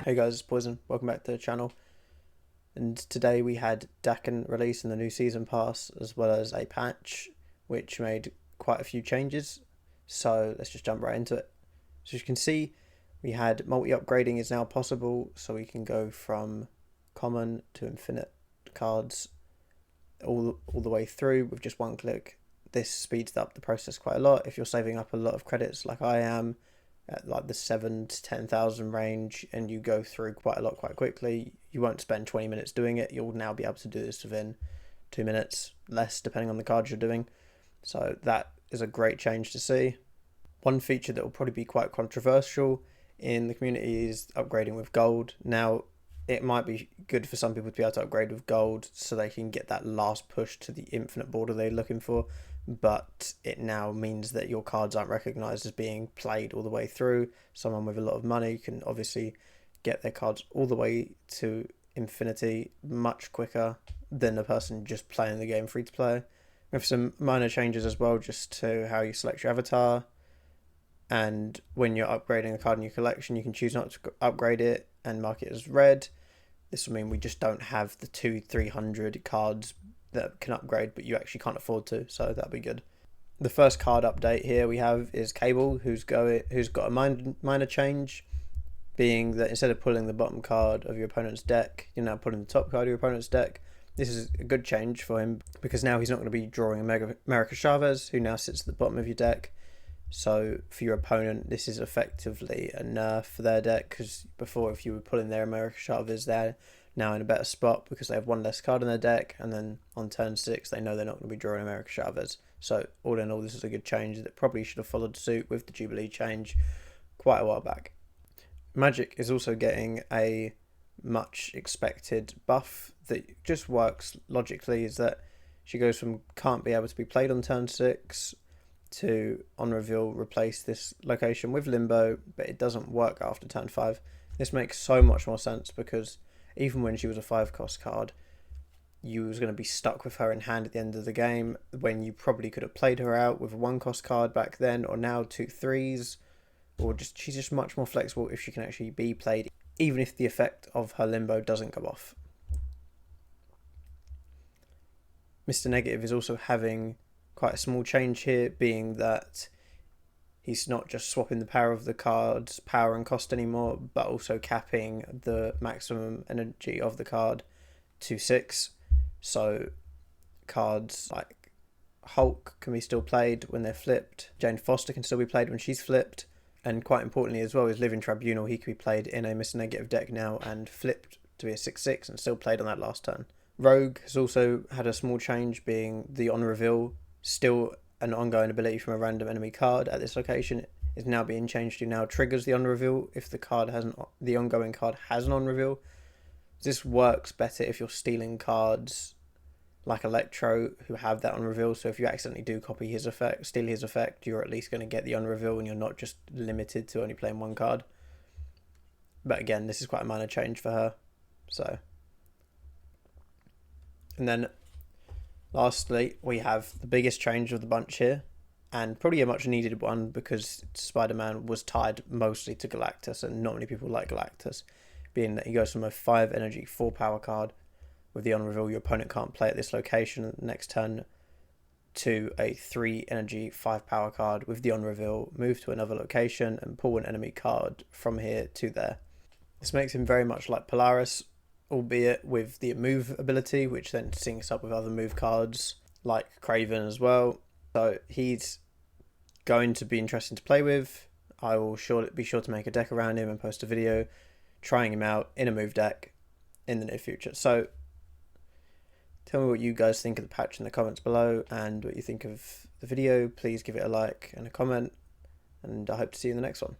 Hey guys, it's Poison. Welcome back to the channel. And today we had Dakin release in the new season pass, as well as a patch which made quite a few changes. So let's just jump right into it. So as you can see, we had multi-upgrading is now possible, so we can go from common to infinite cards all the way through with just one click. This speeds up the process quite a lot. If you're saving up a lot of credits like I am, at like the 7 to 10,000 range, and you go through quite a lot quite quickly, you won't spend 20 minutes doing it. You'll now be able to do this within 2 minutes, less depending on the cards you're doing. So that is a great change to see. One feature that will probably be quite controversial in the community is upgrading with gold. Now, it might be good for some people to be able to upgrade with gold so they can get that last push to the infinite border they're looking for, but it now means that your cards aren't recognized as being played all the way through. Someone with a lot of money can obviously get their cards all the way to infinity much quicker than a person just playing the game free to play. With some minor changes as well, just to how you select your avatar, and when you're upgrading a card in your collection, you can choose not to upgrade it and mark it as red. This will mean we just don't have the 200-300 cards that can upgrade, but you actually can't afford to, so that'll be good. The first card update here we have is Cable, who's got a minor change, being that instead of pulling the bottom card of your opponent's deck, you're now pulling the top card of your opponent's deck. This is a good change for him because now he's not going to be drawing America Chavez, who now sits at the bottom of your deck. So for your opponent, this is effectively a nerf for their deck, because before, if you were pulling their America Chavez, they're now in a better spot because they have one less card in their deck, and then on turn 6 they know they're not going to be drawing America Chavez. So all in all, this is a good change that probably should have followed suit with the Jubilee change quite a while back. Magic is also getting a much expected buff that just works logically, is that she goes from can't be able to be played on turn 6 to on reveal replace this location with Limbo, but it doesn't work after turn 5. This makes so much more sense because even when she was a 5-cost card, you was going to be stuck with her in hand at the end of the game, when you probably could have played her out with a 1-cost card back then, or now 2 3s, or just she's just much more flexible if she can actually be played, even if the effect of her Limbo doesn't go off. Mr. Negative is also having quite a small change here, being that he's not just swapping the power of the card's power and cost anymore, but also capping the maximum energy of the card to 6. So cards like Hulk can be still played when they're flipped. Jane Foster can still be played when she's flipped. And quite importantly as well is Living Tribunal. He can be played in a Mr. Negative deck now and flipped to be a 6/6 and still played on that last turn. Rogue has also had a small change, being the on reveal, still an ongoing ability from a random enemy card at this location, is now being changed to now triggers the on reveal if the ongoing card has an on reveal. This works better if you're stealing cards like Electro who have that on reveal. So if you accidentally do copy his effect, steal his effect, you're at least going to get the on reveal and you're not just limited to only playing one card. But again, this is quite a minor change for her. So, and then lastly, we have the biggest change of the bunch here, and probably a much needed one because Spiderman was tied mostly to Galactus, and not many people like Galactus, being that he goes from a 5 energy 4 power card with the on reveal your opponent can't play at this location next turn, to a 3 energy 5 power card with the on reveal move to another location and pull an enemy card from here to there. This makes him very much like Polaris, albeit with the move ability, which then syncs up with other move cards like Craven as well. So he's going to be interesting to play with. I will be sure to make a deck around him and post a video trying him out in a move deck in the near future. So tell me what you guys think of the patch in the comments below, and what you think of the video. Please give it a like and a comment, and I hope to see you in the next one.